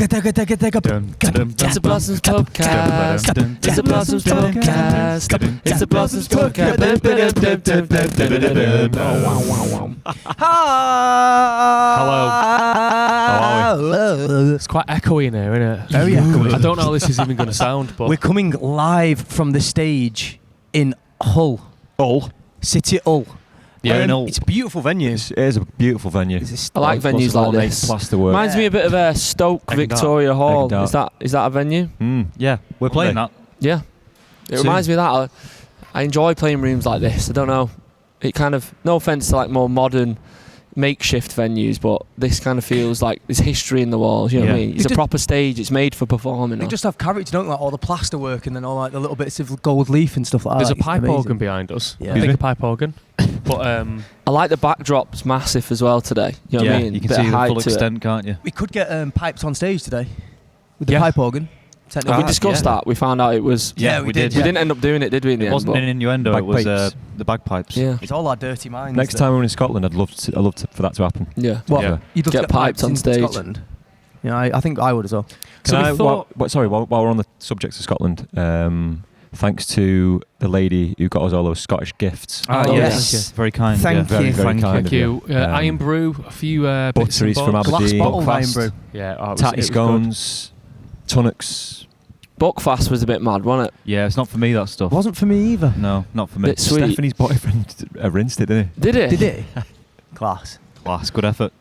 It's a Blossoms Pubcast. It's a Blossoms Pubcast. It's a Blossoms Pubcast. Hello. How are we? It's quite echoey in here, isn't it? Very echoey. I don't know how this is even going to sound, but We're coming live from the stage in Hull. City Hull. yeah, in Hull. It's a beautiful venue. It is a beautiful venue. I like venues like this. Plasterwork. Reminds me a bit of Stoke Victoria Hall. Is that a venue? Yeah, We're playing that. Yeah. It Soon. reminds me of that. I enjoy playing rooms like this. I don't know. It kind of, no offence to like more modern makeshift venues, but this kind of feels like there's history in the walls, you know what I mean? It's a proper stage, it's made for performing. They just have character, don't they? Like all the plaster work and then all like the little bits of gold leaf and stuff like There's that. a pipe organ behind us. Yeah. I think a pipe organ. But I like the backdrop's massive as well today. You know what I mean? You can Bit see of the height full to it. extent, can't you? We could get pipes on stage today with the Yeah. pipe organ. We discussed that. We found out it was. Yeah, we did. We didn't end up doing it, did we? In the It end, wasn't but- an innuendo. It was Bagpipes. the bagpipes. Yeah. It's all our dirty minds. Next time we're in Scotland, I'd love for that to happen. Yeah. What? Yeah. You'd love to Get pipes on in stage. Scotland. Yeah, I think I would as well. So we thought- while we're on the subject of Scotland, thanks to the lady who got us all those Scottish gifts. Oh, yes. yes. Very kind. Thank yeah. you. Very kind Thank of you. Iron Brew, a few bits and Butteries from bobs. Glass Aberdeen. bottle wine Buckfast, brew. Yeah, Tatty scones, tonics. Buckfast was a bit mad, wasn't it? Yeah, it's not for me, that stuff. Wasn't for me either. No, not for me. Bit sweet. Stephanie's boyfriend rinsed it, didn't he? Did it? Did it? Class. Class, good effort.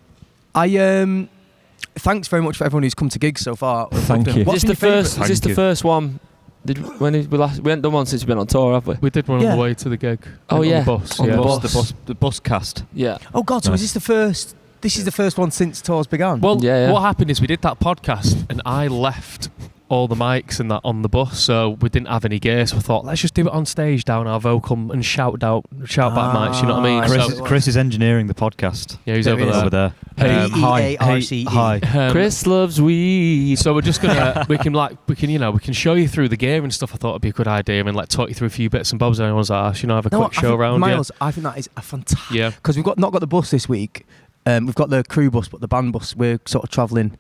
Thanks very much for everyone who's come to gigs so far. Thank you. Is this the first? Is this the first one? We haven't done one since we've been on tour, have we? We did one on Yeah. the way to the gig. Oh, on yeah. the bus. On yeah. the bus. The bus cast. Yeah. Oh God! So Nice. is this the first? This is the first one since tours began. Well, Yeah. what happened is we did that podcast and I left all the mics and that on the bus, so we didn't have any gear, so I thought, let's just do it on stage down our vocal and shout back mics, you know what I mean? Chris- Chris is engineering the podcast. Yeah, he's There over he is. there. Over there. P-E-A-R-C-E. Hi. Chris loves weed. So we're just gonna we can show you through the gear and stuff. I thought it'd be a good idea and like talk you through a few bits and bobs. Anyone's asked, have a quick show around. Miles, I think that is a fantastic. Yeah. Because we've not got the bus this week. We've got the crew bus, but the band bus we're sort of travelling.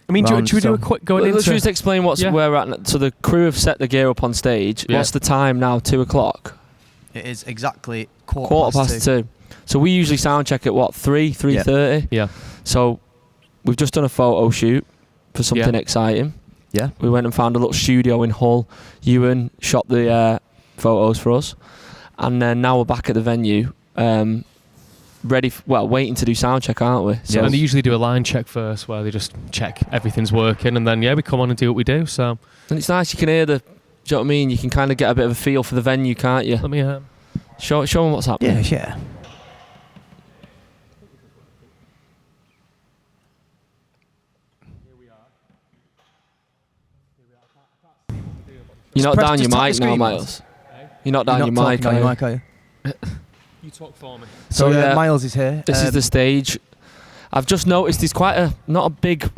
I mean, round, should we do so- a quick going Let's into? just explain where we're at. So the crew have set the gear up on stage. Yeah. What's the time now? 2:00. It is exactly Quarter past two. So we usually sound check at what 3:30. Yeah. So we've just done a photo shoot for something exciting. Yeah. We went and found a little studio in Hull. Ewan shot the photos for us, and then now we're back at the venue, waiting to do sound check, aren't we? So and they usually do a line check first, where they just check everything's working, and then we come on and do what we do. So and it's nice. You can hear the. Do you know what I mean? You can kind of get a bit of a feel for the venue, can't you? let me. Show them what's happening. Yeah. You're not Press- down your just tap mic the now, screen, Miles. You're not down You're your not mic, talking are on you? your mic, are you? You talk for me. So yeah, Miles is here. This is the stage. I've just noticed there's quite not a big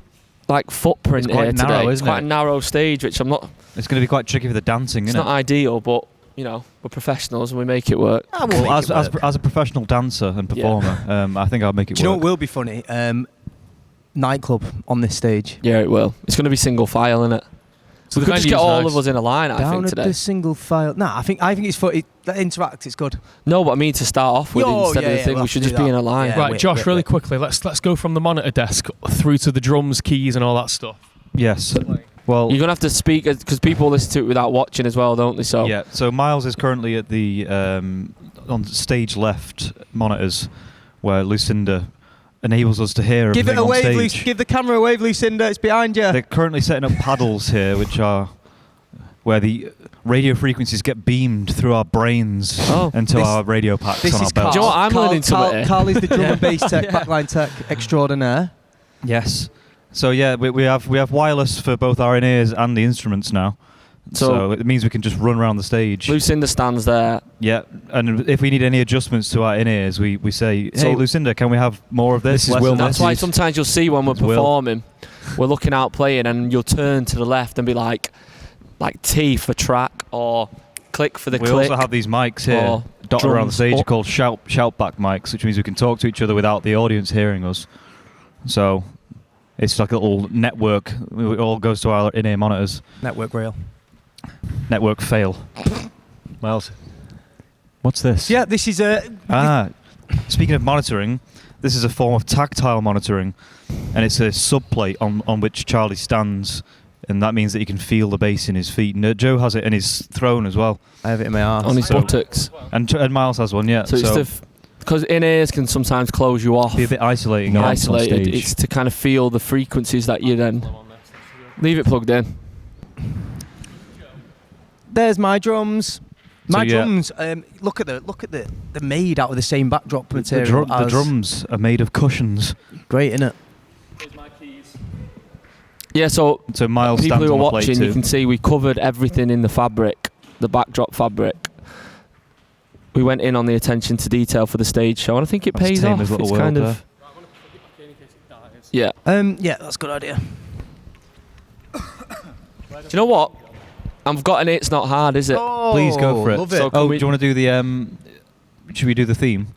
footprint It's quite here narrow, today. isn't It's quite it? a narrow stage, which I'm not. It's going to be quite tricky for the dancing, It's isn't not ideal, but we're professionals and we make it work. Well, as a professional dancer and performer, I think I'll make it Do you know work. what will be funny? Nightclub on this stage. Yeah, it will. It's going to be single file, innit? So We the could just get venue's all nice. of us in a line, I Down think, at today. the single file. Nah, I think it's for that interact. It's good. No, but I mean to start off with instead of the thing, we'll we should have just to be do in a that. line. Yeah. Right, wait, Josh, wait, really wait. quickly, let's go from the monitor desk through to the drums, keys, and all that stuff. Yes. Well, You're going to have to speak, because people listen to it without watching as well, don't they? So yeah. So Miles is currently at the on stage left monitors, where Lucinda enables us to hear Give everything it a on wave, stage. Give the camera a wave, Lucinda. It's behind you. They're currently setting up paddles here, which are where the radio frequencies get beamed through our brains into This- our radio packs This on our is belts. Do you know what? I'm learning something here. Carl is the drum and bass tech, backline tech extraordinaire. Yes. So yeah, we have wireless for both our in-ears and the instruments now. So it means we can just run around the stage. Lucinda stands there. Yeah, and if we need any adjustments to our in-ears, we say, hey, So- Lucinda, can we have more of this? This is less Will of that?" That's why sometimes you'll see when we're It's Will. performing, we're looking out playing, and you'll turn to the left and be like T for track or click for the We click. also have these mics here or dotted around the drums stage or- called shout back mics, which means we can talk to each other without the audience hearing us. So It's like a little network. It all goes to our in-ear monitors. Network rail. Network fail. Miles, what's this? Yeah, this is a. Speaking of monitoring, this is a form of tactile monitoring, and it's a subplate on which Charlie stands, and that means that he can feel the bass in his feet. And Joe has it in his throne as well. I have it in my arse. On his buttocks. And Miles has one, yeah. So it's because in-ears can sometimes close you off. Be a bit isolating. No, Isolated. stage. It's to kind of feel the frequencies that you then... Leave it plugged in. There's my drums. My yeah. drums. Look at the they're made out of the same backdrop The material. the drums are made of cushions. Great, isn't it? Here's my keys. Yeah, so Miles people stands who are on the plate watching, too. you can see we covered everything in the fabric, the backdrop fabric. We went in on the attention to detail for the stage show, and I think it That's pays Tamer's off. little It's world kind there. of... Right, I'm going to plug it back in case it dies. Yeah. Yeah, that's a good idea. Do you know what? I've got an It's Not Hard, is it? Oh, Please go for it. Love it. So Oh, we- do you want to do the should we do the theme?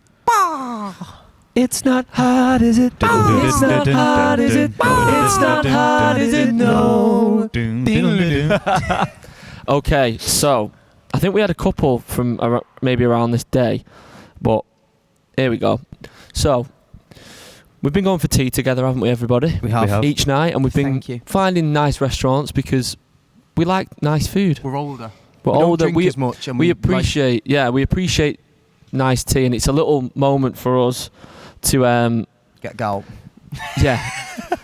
It's not hard, is it? It's not hard, is it? It's not hard, is it? No. Okay, so I think we had a couple from maybe around this day, but here we go. So we've been going for tea together, haven't we, everybody? We have. Each night, and we've been Thank you. finding nice restaurants because we like nice food. We're older. We're we don't older. drink as much, and we like- appreciate we appreciate nice tea, and it's a little moment for us to get gout. yeah.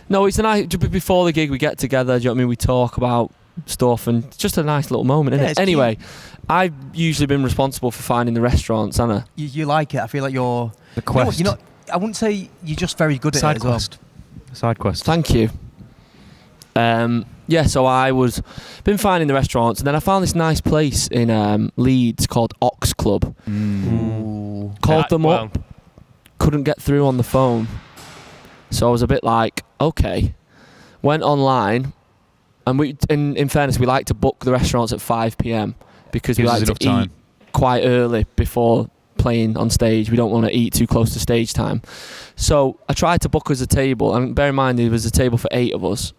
No, it's a nice before the gig we get together. Do you know what I mean? We talk about stuff, and it's just a nice little moment, isn't Yeah, it? it's Anyway, I've usually been responsible for finding the restaurants, Anna. You like it. I feel like you're The quest. You're not. I wouldn't say you're just very good at Side it as well. quest. Side quest. Thank you. Yeah, so I was been finding the restaurants, and then I found this nice place in Leeds called Ox Club. Ooh. Called them well, up, couldn't get through on the phone, so I was a bit like, okay. Went online, and we, in fairness, we like to book the restaurants at 5 p.m. because we Gives like us to enough eat time. quite early before playing on stage. We don't want to eat too close to stage time. So I tried to book us a table, and bear in mind there was a table for 8 of us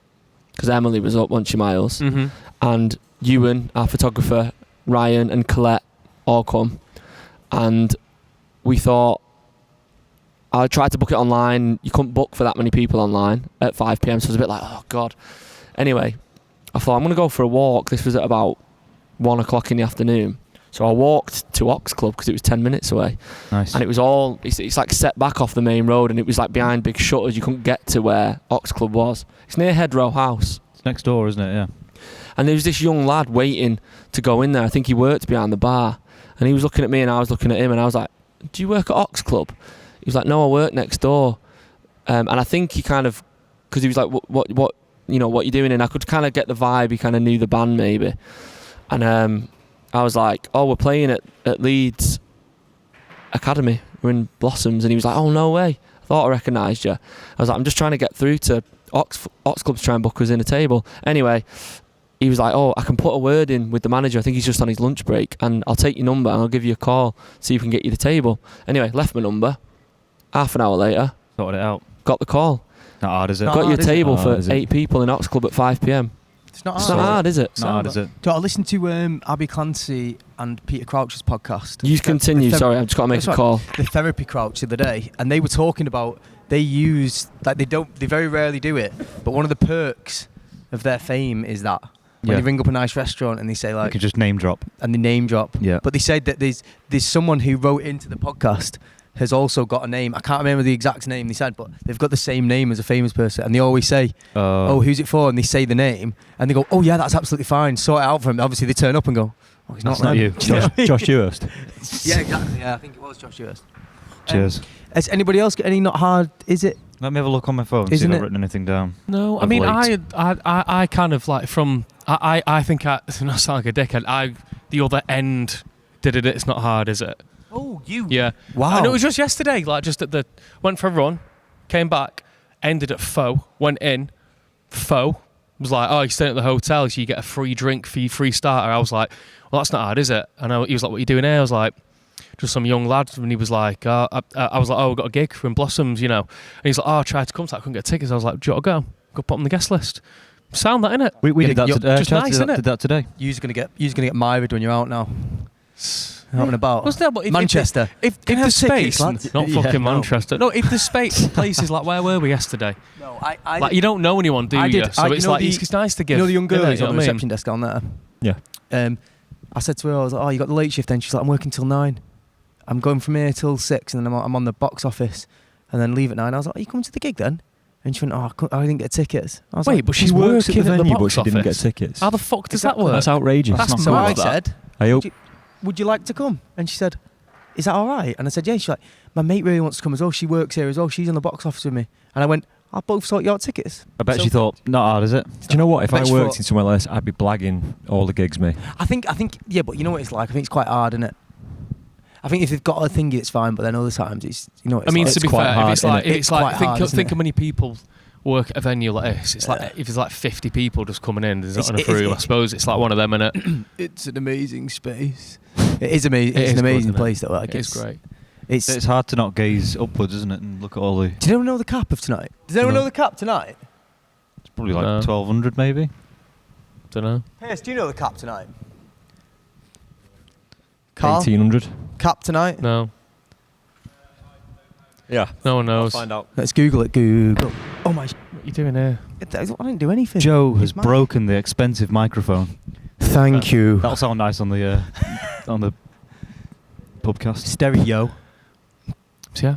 because Emily was up once miles, Mm-hmm. and Ewan, our photographer, Ryan and Colette all come, and we thought, I tried to book it online. You couldn't book for that many people online at 5 p.m. So I was a bit like, oh God. Anyway, I thought I'm going to go for a walk. This was at about 1 o'clock in the afternoon. So I walked to Ox Club because it was 10 minutes away. Nice. And it was all, it's like set back off the main road, and it was like behind big shutters. You couldn't get to where Ox Club was. It's near Hedrow House. It's next door, isn't it? Yeah. And there was this young lad waiting to go in there. I think he worked behind the bar. And he was looking at me and I was looking at him, and I was like, do you work at Ox Club? He was like, no, I work next door. And I think he kind of, because he was like, what you know, what you doing? And I could kind of get the vibe. He kind of knew the band maybe. And I was like, oh, we're playing at Leeds Academy. We're in Blossoms. And he was like, oh, no way. I thought I recognised you. I was like, I'm just trying to get through to Ox Club to try and book us in a table. Anyway, he was like, oh, I can put a word in with the manager. I think he's just on his lunch break. And I'll take your number and I'll give you a call, see if we can get you the table. Anyway, left my number. Half an hour later, Sorted it out. got the call. Not hard, is it? Not Got you a hard, is it? table Not for hard, is it? 8 people in Ox Club at 5 p.m. It's not It's hard. not hard, is it? Not hard, is it? I listened to Abby Clancy and Peter Crouch's podcast. You continue. Sorry, I've just got to make That's a right. call. The Therapy Crouch the other day, and they were talking about they use like they very rarely do it, but one of the perks of their fame is that when Yeah. you ring up a nice restaurant and they say You like, can just name drop. and they name drop. Yeah. But they said that there's someone who wrote into the podcast has also got a name. I can't remember the exact name they said, but they've got the same name as a famous person, and they always say, "Oh, who's it for?" And they say the name, and they go, "Oh yeah, that's absolutely fine. Sort it out for him." Obviously, they turn up and go, "Oh, he's That's not not them." you. Do you know what I mean? Josh Ewhurst. Yeah, exactly. Yeah, I think it was Josh Hurst. Cheers. Has anybody else got any not hard? Is it? Let me have a look on my phone, see Isn't if I've it? written anything down. No, I Of mean, late. I kind of like from, I think I not sound like a dickhead. The other end did it. It's not hard, is it? Oh, you. Yeah. Wow. And it was just yesterday, like just went for a run, came back, ended at Faux, went in, Faux, was like, oh, you're staying at the hotel, so you get a free drink for your free starter. I was like, well, that's not hard, is it? And he was like, what are you doing here? I was like, just some young lad, and he was like, I was like, oh, we've got a gig, we're in Blossoms, you know. And he's like, oh, I tried to come to that, I couldn't get tickets. I was like, do you want to go? Go put on the guest list. Sound that, innit? We did that today. Just nice, innit? Did that today. You're gonna get married when you're out now. Out and about. What's that? But Manchester. If Can I the have tickets, space, lads? not Yeah, fucking no. Manchester. No, if the space places like where were we yesterday? No, Like you don't know anyone, do you? So it's like it's nice to give. You know the young girl innit, who's you on know the what I mean? reception desk down there. Yeah. I said to her, I was like, "Oh, you got the late shift?" Then she's like, "I'm working till 9. I'm going from here till 6, and then I'm on the box office, and then leave at 9." I was like, "Are you coming to the gig then?" And she went, "Oh, I didn't get tickets." I was Wait, like, but she's works working at the at venue, the but box she didn't get office. tickets. How the fuck does that Exactly. work? That's outrageous. That's so I mad, that. said, I hope. "Would you like to come?" And she said, "Is that all right?" And I said, "Yeah." She's like, "My mate really wants to come as well. She works here as well. She's on the box office with me." And I went, "I'll both sort you out tickets." I bet So- she thought, not hard, is it? Do you know what? If I Bet you worked thought- in somewhere like this, I'd be blagging all the gigs, mate. I think, yeah, but you know what it's like. I think it's quite hard, isn't it? I think if they've got a thingy, it's fine. But then other times, it's what I it's mean, like. to be quite fair, hard, if it's like, innit? if It's it's like, quite hard, isn't think it? how many people work at a venue like this. It's like if it's like 50 people just coming in, there's not enough it's- room. I suppose it's like one of them, innit? It's an amazing space. It is amazing. It It's is an good, amazing isn't it? place. That like It's great. It's hard to not gaze upwards, isn't it? And look at all the. Does anyone know the cap of tonight? Does anyone No. know the cap tonight? It's probably like No. 1,200 maybe. Don't know. Yes, do you know the cap tonight? Carl, 1800. cap tonight. No, Yeah. no one knows. Find out. Let's Google it. Google. Oh my! What are you doing here? I didn't do anything. Joe has It's mad. broken the expensive microphone. Thank you. That'll sound nice on the Pubcast. Stereo. So yeah,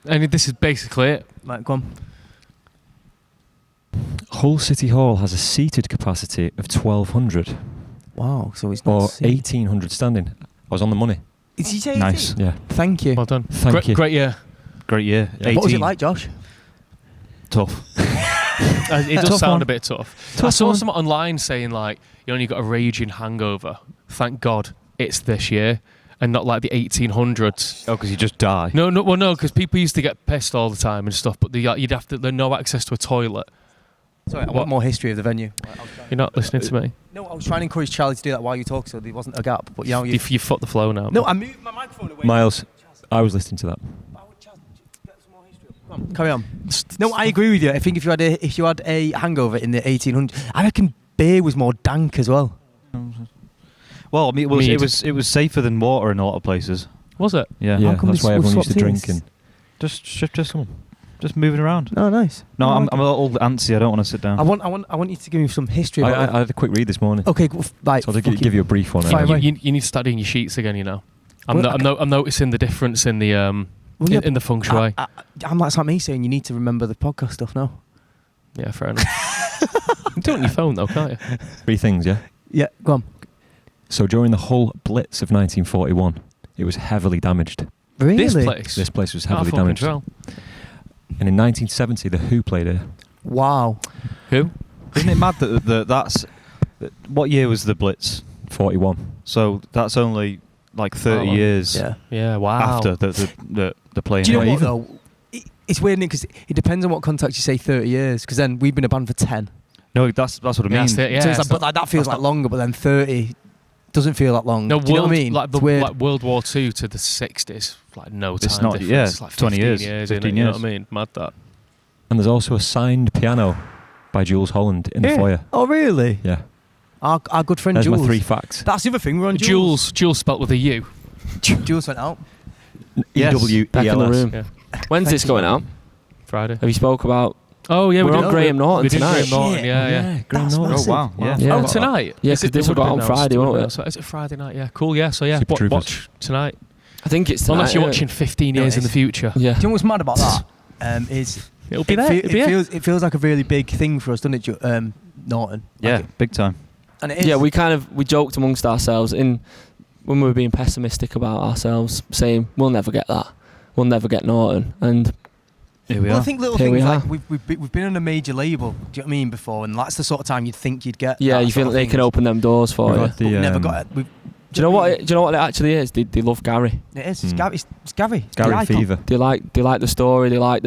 and this is basically it. Right, go on. Hull City Hall has a seated capacity of 1,200 Wow. So it's not. or seat. 1,800 standing. I was on the money. Did you say Nice. 18? Yeah. Thank you. Well done. Thank you. Great year. Great year. Yeah. 18. What was it like, Josh? Tough. It does Tough sound one. a bit tough. I Tough saw one. something online saying like you only got a raging hangover. Thank God it's this year and not like the 1800s. Oh, because you just die. No, because people used to get pissed all the time and stuff, but you'd have to there's no access to a toilet. Sorry, I What? want more history of the venue. You're not listening to me. No, I was trying to encourage Charlie to do that while you talk, so there wasn't a gap. But yeah, You fucked the flow now. No, I moved my microphone away. Miles, I was listening to that. Come on, carry on. No, I agree with you. I think if you had a hangover in the 1800s, I reckon beer was more dank as well. Well, I mean, it was safer than water in a lot of places. Was it? Yeah. How come That's we why everyone used to swapped drink. teams? And Just moving around. Oh, nice. No, I I'm like a little antsy. I don't want to sit down. I want you to give me some history. I About had a quick read this morning. okay, right. So I'll give you a brief one. Fire away. You need to start doing your sheets again. You know, Well, I'm noticing the difference in the Well, yeah, in the feng shui. I'm like me saying you need to remember the podcast stuff now. Yeah, fair enough. You can do it on your phone though, can't you? 3 things, yeah? Yeah, go on. So during the Hull Blitz of 1941, it was heavily damaged. Really? This place. This place was Oh, heavily fucking damaged. hell. And in 1970, The Who played here. Wow. Who? Isn't it mad that what year was the Blitz? 41. So that's only like 30 Oh, years Yeah. Yeah. Wow. after the plane. Do you know hit. what though? It's weird because it depends on what context you say 30 years. Because then we've been a band for 10. No, that's what I Yeah, mean. that's it, yeah. so it's it's like, but not- that feels like longer. But then 30 doesn't feel that long. No, Do you know what I mean? Like It's weird. like World War II to the 60s, like no time It's not- difference. yeah, It's like 20 15 years, innit? 15 You know years. what I mean? Mad that. And there's also a signed piano by Jules Holland in the foyer. Oh really? Yeah. Our good friend There's Jules. my 3 facts. That's the other thing. We're on Jules spelt with a U. Jules went out. Yes. Back in the EWELS. room. Yeah. When's this going out? Friday. Have you spoke about? Oh yeah, We're we on did Graham Norton we did tonight. Graham Norton, Shit. yeah. Graham That's Norton. massive. Oh wow. Yeah. Yeah. Oh, tonight? Yeah, Is 'cause this it will go out on would've been Friday, announced, won't it? So is it Friday night? Yeah, cool. Yeah, so yeah, Super Troopers. watch tonight. I think it's tonight. Unless you're innit? watching 15 No, years it in the is. future. Yeah. Do you know what's mad about that? Is It'll be there. It'll be there. it feels like a really big thing for us, doesn't it, Norton? Yeah, Like big time. and it is. Yeah, we joked amongst ourselves when we were being pessimistic about ourselves, saying we'll never get that, we'll never get Norton, and Here we Well, are. I think little Here we things like are. we've been on a major label. Do you know what I mean? Before, and that's the sort of time you'd think you'd get. yeah, that you sort feel of like they things. can open them doors for We've you. got But we've the, never got it. Do you know what? Do you know what it actually is? They love Gary. It is. It's Hmm. Gary. It's Gary. It's Gary the icon. Fever. They like the story. They like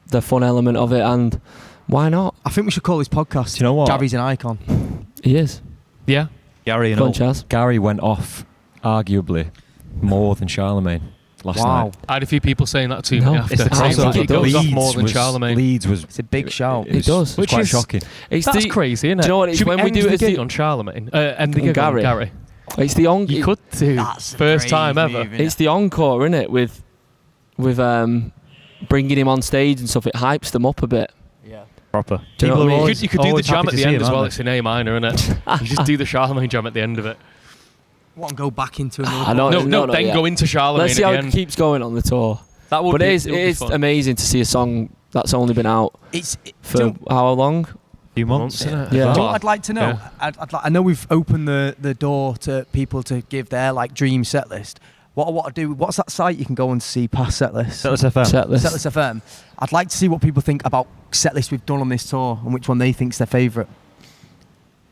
the fun element of it, and why not? I think we should call this podcast. Do you know what? Gary's an icon. He is. Yeah. Gary and Go on, all. Chaz. Gary went off, arguably, more than Charlemagne last night. I had a few people saying that to me after. It's the Saying crazy that it goes off more than was, Charlemagne. Leeds was... It's a big shout. It does. Which is quite shocking. That's crazy, isn't it? Do you know what? It's Should when we do end it the as gig the on Charlemagne and the and gig on Gary. Gary. It's the on. You could do That's a first time brave ever. move, innit? It's the encore, isn't it? With bringing him on stage and stuff. It hypes them up a bit. Yeah. Proper. Do you know what I mean? You could do the always jam happy at to the see end him, as well. aren't It's in A minor, isn't it? You just do the Charlemagne jam at the end of it. Want to go back into another? I know. No, then yeah. go into Charlemagne Let's see at how the it end. keeps going on the tour. That would But be, it would be is fun. amazing to see a song that's only been out It's for how long? Few months. Isn't it? Yeah. Do you know Well, what I'd like to know? yeah. I know we've opened the door to people to give their like dream set list. What I want to do, what's that site you can go and see past set list? Setlist FM. Setlist. Setlist FM. I'd like to see what people think about set lists we've done on this tour and which one they think's their favourite.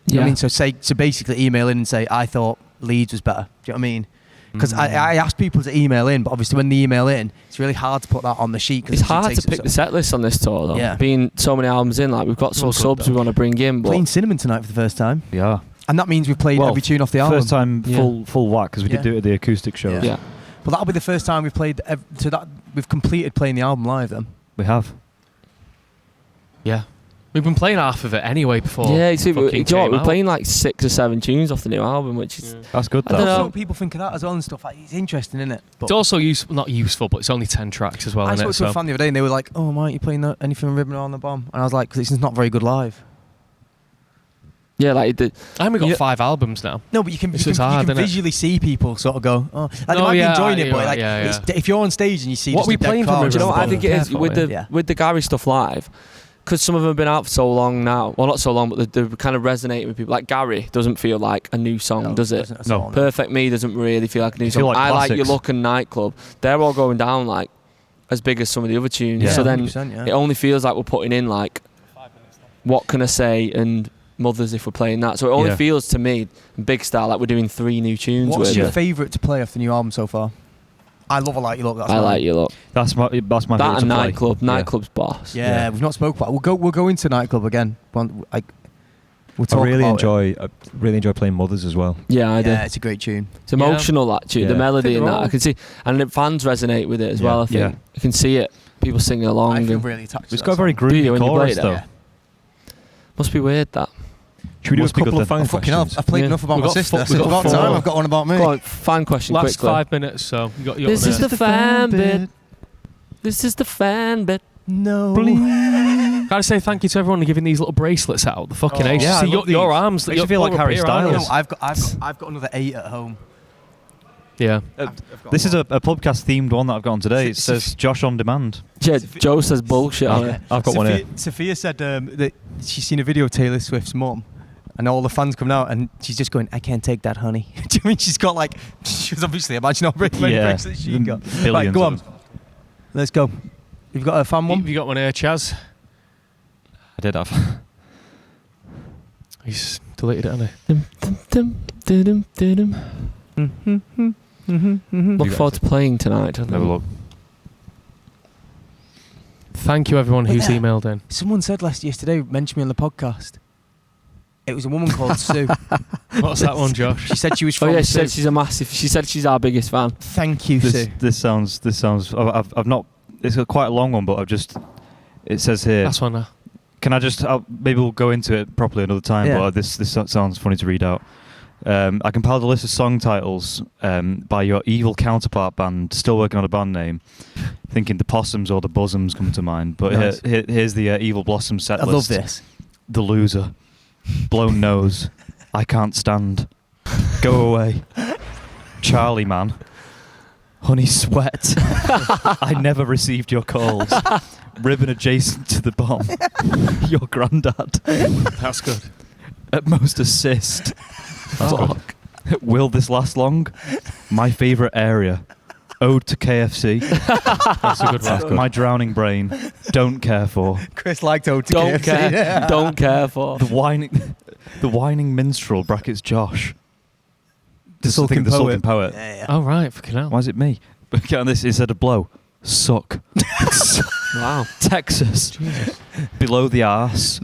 You know what I mean? So basically email in and say, I thought Leeds was better. Do you know what I mean? Because I asked people to email in, but obviously when they email in, it's really hard to put that on the sheet. It's hard to pick the set list on this tour though. Yeah. Being so many albums in, like we've got some Well, good subs though. we want to bring in, but Playing Cinnamon tonight for the first time. Yeah. And that means we've played Well, every tune off the album. First time Yeah. full whack because we Yeah. did do it at the acoustic shows. yeah. But that'll be the first time we've played, so that we've completed playing the album live then. We have. Yeah. We've been playing half of it anyway before. Yeah, you see, fucking do you know what, came we're out. playing like 6 or 7 tunes off the new album, which is That's good I don't though. know. So what people think of that as well and stuff. Like, it's interesting, isn't it? But It's also not useful, but it's only 10 tracks as well, I isn't spoke it? to a fan the other day and they were like, "Oh, why aren't you playing anything from Ribbon on the Bomb?" And I was like, "Because it's not very good live." yeah, like the I mean, we've got Yeah. 5 albums now. No, but you can, It's just hard, isn't it? visually see people sort of go, "Oh," like they No, might be yeah, enjoying it, you're but right, like yeah, it's, if you're on stage and you see What just we a dead playing from crowd, do you know what I Ribbon think it is Careful, with the yeah. with the Gary stuff live? Because some of them have been out for so long now. Well, not so long, but they're kind of resonating with people. Like Gary doesn't feel like a new song, No, does it? doesn't at No. all, Perfect Me doesn't really feel like a new They song. feel like I Like Your classics. Look and Nightclub. They're all going down like as big as some of the other tunes. Yeah. So then 100%, yeah. it only feels like we're putting in like What Can I Say and Mothers if we're playing that. So it only Yeah. feels to me, Big Star, like we're doing 3 new tunes What's with your it. favourite to play off the new album so far? I love I Like Your Look. That's I mine. Like Your Look. That's my That favourite and to play. Nightclub. Yeah. Nightclub's boss. Yeah, we've not spoke about it. We'll go into Nightclub again. We'll I talk really about enjoy playing Mothers as well. Yeah, I it. do. Yeah, it's a great tune. It's emotional, that tune, the Yeah. melody I think and they're that. all- I can see, and the fans resonate with it as well. I think Yeah. you can see it. People singing along. I feel and really attached to It's that got a very song. Do you groovy when you chorus play though. that? Must be weird that. Should we do a Must be good couple of then. fan Fucking hell, questions? I've played Yeah. enough about We've my got sister. four- So we've it's got about time four. I've got one about me. Go on, fan question Last quickly. 5 minutes, so you got your. This is the fan bit. This is the fan bit. No. Gotta say thank you to everyone for giving these little bracelets out. The fucking Oh, ace. yeah, I See love your these. arms. Makes you your- feel like all Harry up here, aren't Styles. they? I've got another 8 at home. Yeah. This is a Pubcast themed one that I've got on today. It Sophia- says Josh on demand. Yeah, Joe says bullshit on it. I've got one here. Sophia said that she's seen a video of Taylor Swift's mum, and all the fans coming out, and she's just going, "I can't take that, honey." Do you mean she's got like? She was obviously imagine how many bracelets she got. Billions Right, go of on. them. Let's go. You've got a fan one. Have you got one here, Chaz? I did have. He's deleted it, hasn't Dum, dum, dum, dum, dum. Look forward to playing tonight. Have a look. he? Thank you, everyone who's there. emailed in. Someone said yesterday, mentioned me on the podcast. It was a woman called Sue. What's that one, Josh? She said she was Oh from yeah, she Sue. said she's a massive. She said she's our biggest fan. Thank you, Sue. This sounds. I've not. It's quite a long one, but I've just. It says here. That's one now. Can I just? Maybe we'll go into it properly another time. Yeah. But this sounds funny to read out. I compiled a list of song titles by your evil counterpart band. Still working on a band name. Thinking the Possums or the Bosoms come to mind. But Nice. here's the Evil Blossom set I list. love this. The Loser, Blown Nose, I Can't Stand, Go Away, Charlie Man, Honey Sweat, I Never Received Your Calls, Ribbon Adjacent to the Bomb, Your Granddad, That's good. At Most Assist, Fuck. Will This Last Long, My Favourite Area, Ode to KFC, That's a good one. My Drowning Brain, Don't Care For, Chris liked Ode to Don't KFC. care. Don't care for. The Whining Minstrel brackets Josh. The Sulking The Sulking Poet. Poet. Yeah. Oh, right. Fucking hell. Why is it me? But get on this, instead of blow, suck. Wow. Texas. Below the arse.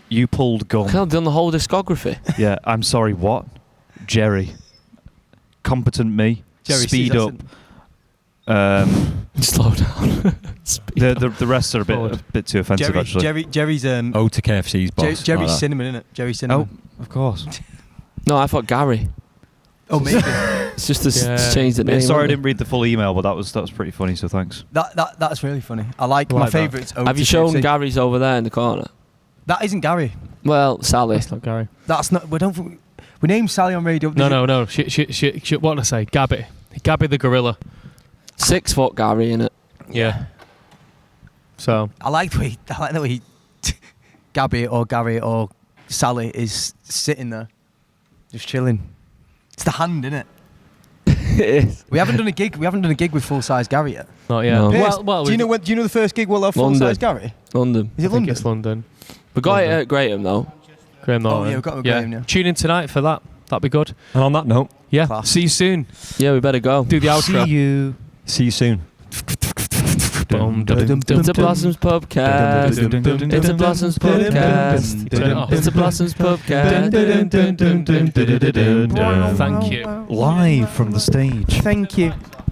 You pulled gum. I've done the whole discography. Yeah, I'm sorry, what? Jerry. Competent me. Jerry Speed Seas, up. that's Slow down. The rest are a bit too offensive, actually. Jerry's Oh, to KFC's boss. Jerry's like Cinnamon, isn't it? Jerry Cinnamon. Oh, of course. No, I thought Gary. Oh, maybe. It's just to change the name. Sorry, I didn't read the full email, but that was pretty funny. So thanks. That's really funny. I like my favourites. Have you shown Gary's over there in the corner? That isn't Gary. Well, Sally. That's not Gary. That's not. We named Sally on radio. No. She, what did I say? Gabby the gorilla. 6 foot Gary in it. Yeah. So I like the way Gabby or Gary or Sally is sitting there, just chilling. It's the hand, innit? It is. We haven't done a gig with full size Gary yet. not yet. No. Well, do you know the first gig we'll have full size Gary? London. Is it I think London? it's London. We got it at Graham though. Graham Norton. Oh yeah, we've got Graham now. Tune in tonight for that. That'd be good. And on that note, Yeah. Class. See you soon. Yeah, we better go. Do the outro. see you soon. It's a Blossoms Pubcast. It's a Blossoms Pubcast. It's a Blossoms Pubcast. Thank you. Live from the stage. Thank you.